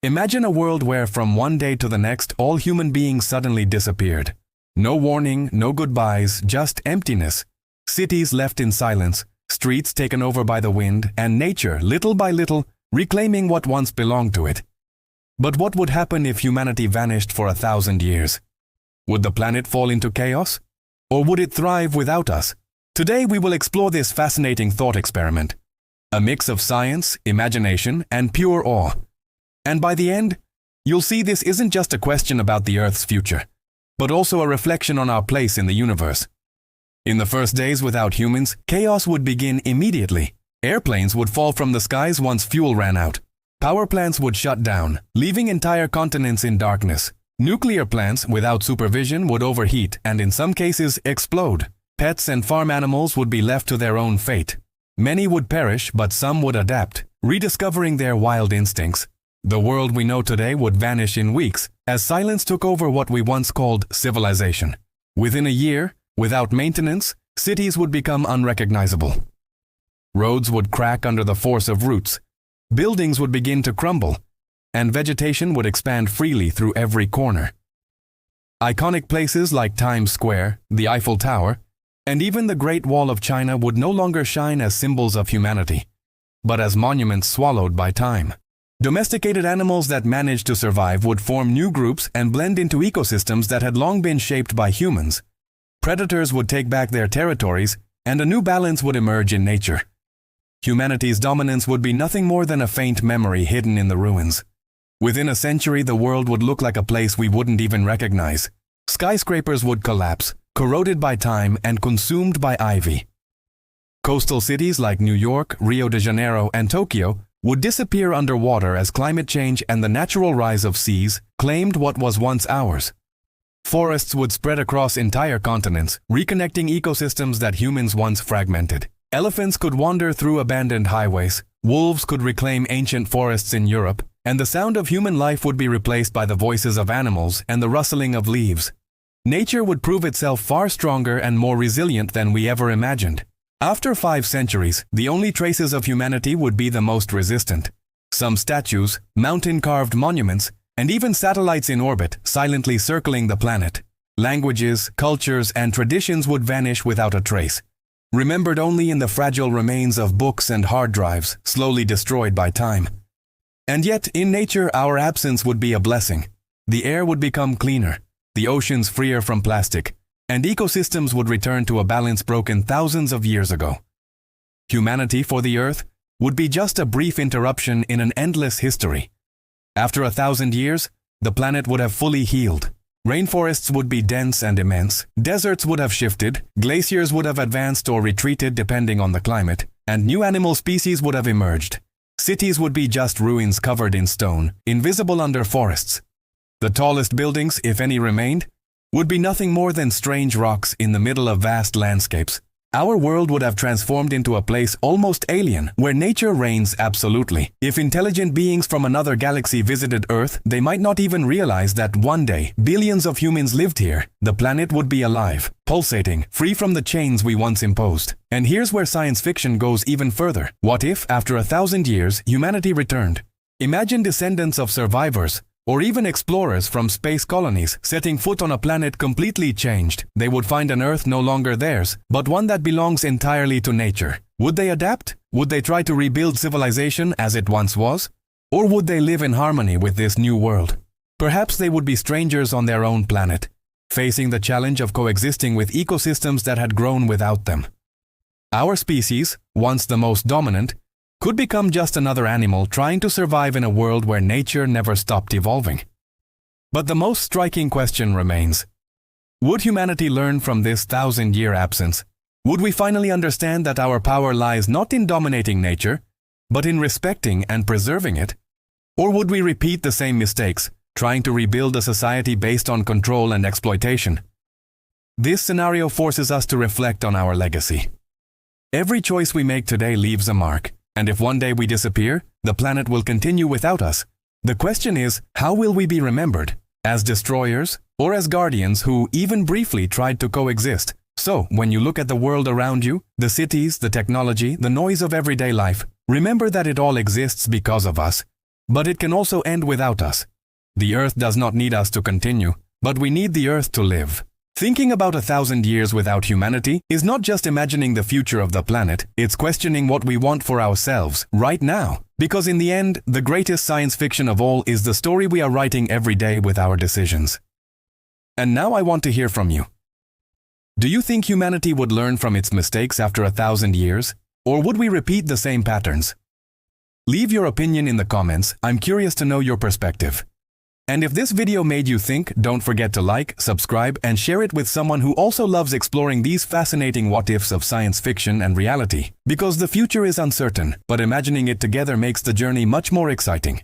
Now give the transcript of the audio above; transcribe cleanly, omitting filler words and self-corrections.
Imagine a world where from one day to the next all human beings suddenly disappeared. No warning, no goodbyes, just emptiness. Cities left in silence, streets taken over by the wind, and nature, little by little, reclaiming what once belonged to it. But what would happen if humanity vanished for 1,000 years? Would the planet fall into chaos? Or would it thrive without us? Today we will explore this fascinating thought experiment. A mix of science, imagination, and pure awe. And by the end, you'll see this isn't just a question about the Earth's future, but also a reflection on our place in the universe. In the first days without humans, chaos would begin immediately. Airplanes would fall from the skies once fuel ran out. Power plants would shut down, leaving entire continents in darkness. Nuclear plants without supervision would overheat and in some cases explode. Pets and farm animals would be left to their own fate. Many would perish, but some would adapt, rediscovering their wild instincts. The world we know today would vanish in weeks, as silence took over what we once called civilization. Within a year, without maintenance, cities would become unrecognizable. Roads would crack under the force of roots. Buildings would begin to crumble, and vegetation would expand freely through every corner. Iconic places like Times Square, the Eiffel Tower, and even the Great Wall of China would no longer shine as symbols of humanity, but as monuments swallowed by time. Domesticated animals that managed to survive would form new groups and blend into ecosystems that had long been shaped by humans. Predators would take back their territories, and a new balance would emerge in nature. Humanity's dominance would be nothing more than a faint memory hidden in the ruins. Within a century, the world would look like a place we wouldn't even recognize. Skyscrapers would collapse, corroded by time and consumed by ivy. Coastal cities like New York, Rio de Janeiro, and Tokyo would disappear underwater as climate change and the natural rise of seas claimed what was once ours. Forests would spread across entire continents, reconnecting ecosystems that humans once fragmented. Elephants could wander through abandoned highways, wolves could reclaim ancient forests in Europe, and the sound of human life would be replaced by the voices of animals and the rustling of leaves. Nature would prove itself far stronger and more resilient than we ever imagined. After 5 centuries, the only traces of humanity would be the most resistant. Some statues, mountain-carved monuments, and even satellites in orbit silently circling the planet. Languages, cultures, and traditions would vanish without a trace, remembered only in the fragile remains of books and hard drives, slowly destroyed by time. And yet, in nature, our absence would be a blessing. The air would become cleaner, the oceans freer from plastic, and ecosystems would return to a balance broken thousands of years ago. Humanity for the Earth would be just a brief interruption in an endless history. After 1,000 years, the planet would have fully healed. Rainforests would be dense and immense, deserts would have shifted, glaciers would have advanced or retreated depending on the climate, and new animal species would have emerged. Cities would be just ruins covered in stone, invisible under forests. The tallest buildings, if any remained, would be nothing more than strange rocks in the middle of vast landscapes. Our world would have transformed into a place almost alien, where nature reigns absolutely. If intelligent beings from another galaxy visited Earth, they might not even realize that one day, billions of humans lived here. The planet would be alive, pulsating, free from the chains we once imposed. And here's where science fiction goes even further. What if, after 1,000 years, humanity returned? Imagine descendants of survivors, or even explorers from space colonies setting foot on a planet completely changed. They would find an Earth no longer theirs, but one that belongs entirely to nature. Would they adapt? Would they try to rebuild civilization as it once was? Or would they live in harmony with this new world? Perhaps they would be strangers on their own planet, facing the challenge of coexisting with ecosystems that had grown without them. Our species, once the most dominant, could become just another animal trying to survive in a world where nature never stopped evolving. But the most striking question remains: would humanity learn from this 1,000-year absence? Would we finally understand that our power lies not in dominating nature, but in respecting and preserving it? Or would we repeat the same mistakes, trying to rebuild a society based on control and exploitation? This scenario forces us to reflect on our legacy. Every choice we make today leaves a mark. And if one day we disappear, the planet will continue without us. The question is, how will we be remembered? As destroyers, or as guardians who, even briefly, tried to coexist? So, when you look at the world around you, the cities, the technology, the noise of everyday life, remember that it all exists because of us. But it can also end without us. The Earth does not need us to continue, but we need the Earth to live. Thinking about 1,000 years without humanity is not just imagining the future of the planet, it's questioning what we want for ourselves right now. Because in the end, the greatest science fiction of all is the story we are writing every day with our decisions. And now I want to hear from you. Do you think humanity would learn from its mistakes after 1,000 years? Or would we repeat the same patterns? Leave your opinion in the comments. I'm curious to know your perspective. And if this video made you think, don't forget to like, subscribe, and share it with someone who also loves exploring these fascinating what-ifs of science fiction and reality. Because the future is uncertain, but imagining it together makes the journey much more exciting.